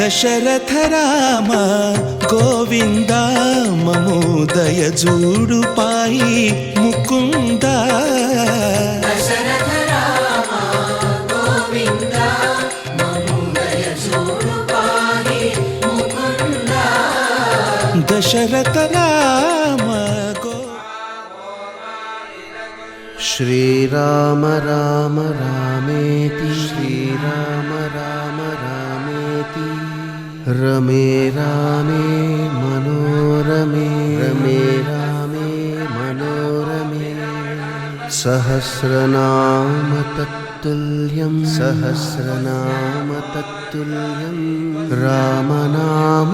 దశరథ రామ గోవింద మము దయజూడు పాయి ముకుంద దశరథ రామ శ్రీరామ రామ రామేతి శ్రీరామ రామ రామేతి రమే రామే మనోరమే రమే రామే మనోరమే సహస్రనామ తత్తుల్యం సహస్రనామ తత్తుల్యం రామనామ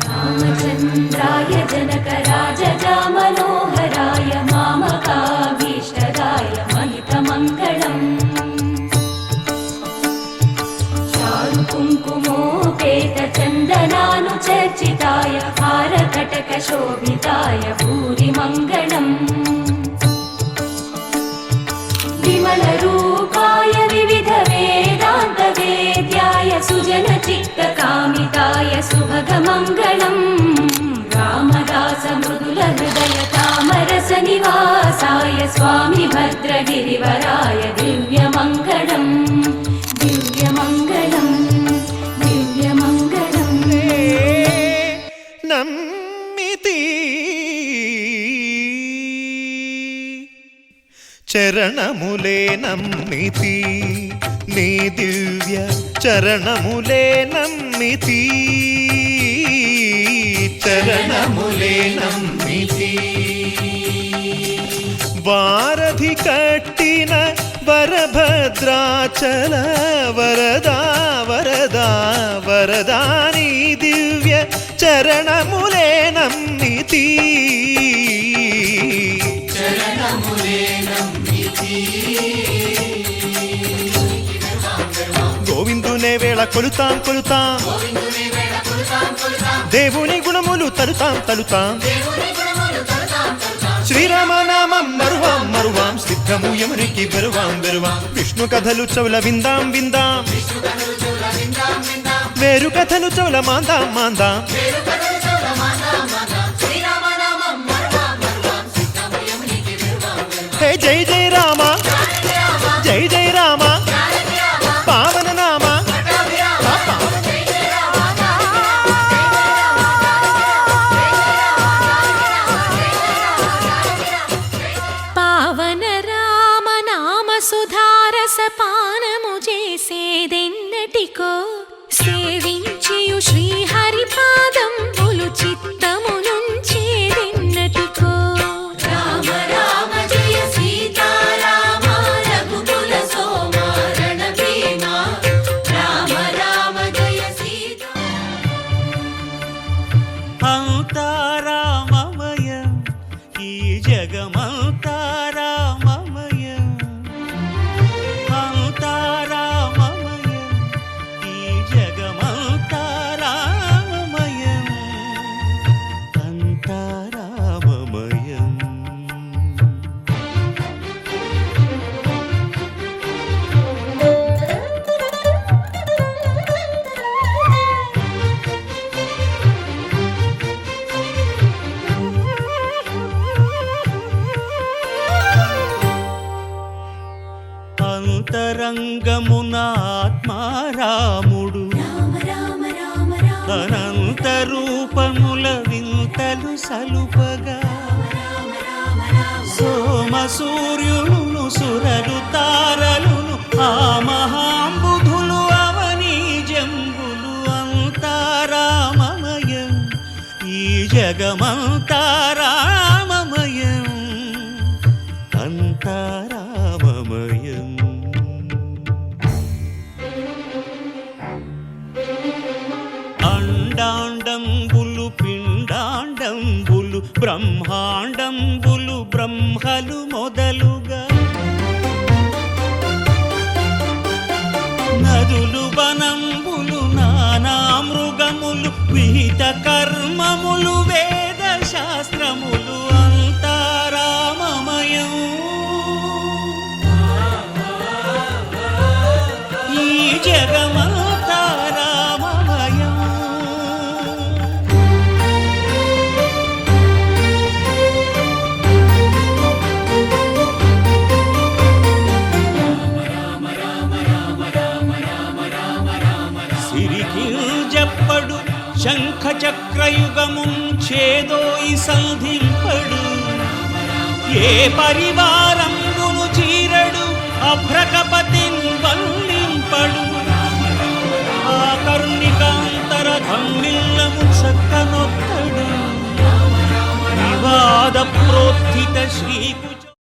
రామచంద్రాయ జనకరాజా మనోహరాయ మామకాభీష్టదాయ మహితమంగళం చారు కుంకుమోపేత చందనానుచర్చితాయ హారకటక శోభితాయ భూరి మంగళం విమల రూపాయ వివిధ వేదాంత వేద్యాయ సుజన చిత్త కామితాయ సుభగ మంగళం రామదాస మృదుల హృదయ తామరస నివాసాయ స్వామి భద్రగిరివరాయ దివ్య మంగళం దివ్య మంగళం దివ్య మంగళం నమ్మితి చరణములే నమ్మితి నీ దివ్య చరణములే నమ్మితి చరణములే నమ్మితి వారధి కట్టిన వరభద్రాచల వరదా వరదా వరదా నీ దివ్య చరణములే నమ్మితి గోవిందునే వేళ కొలుతాం కొలుతాం దేవుని గుణములు తలుతాం తలుతాం శ్రీరామనామం మరువాం మరువాం సిద్ధము యమునికి బెరువాం బెరువాం విష్ణు కథలు చౌల విందాం విందాం వేరు కథలు చౌల మాందాం మాందాం హే జై జై రామ జై జై రామ పావన నామ పావన రామ నామ సుధారస పానము చేసేదెన్నటికో సేవించియు శ్రీహరి పాదంబులు చిత్తము నుంచేదెన్నటికో రామ రామ జయ సీతారామ రఘుకుల సోమ రణభీమ రామ రామ జయ సీతా అంతారామమయం ఈ జగమంతారామమయం అంతారామమయం ఈ జగమంతారామమయం అంతారామమయం అంతరంగమున ఆత్మారాముడు అనంత రూపముల వింతలు సలుపగా సోమ సూర్యులను సురలు తారలును ఆ మహాంబుధులు అవనీ జంబులు అంతారామమయం ఈ జగమంతారామమయం అంతారామమయం అండాండంబులు పిండాండంబులు బ్రహ్మాండంబులు బ్రహ్మలు మొదలుగా నదులు వనంబులు నానా మృగములు విహిత కర్మములు వేద శాస్త్రములు అంతారామమయం ఈ జగమంతారామమయం శంఖచక్రయుగముం ఛేదోయి సంధింపడు ఏ పరివారం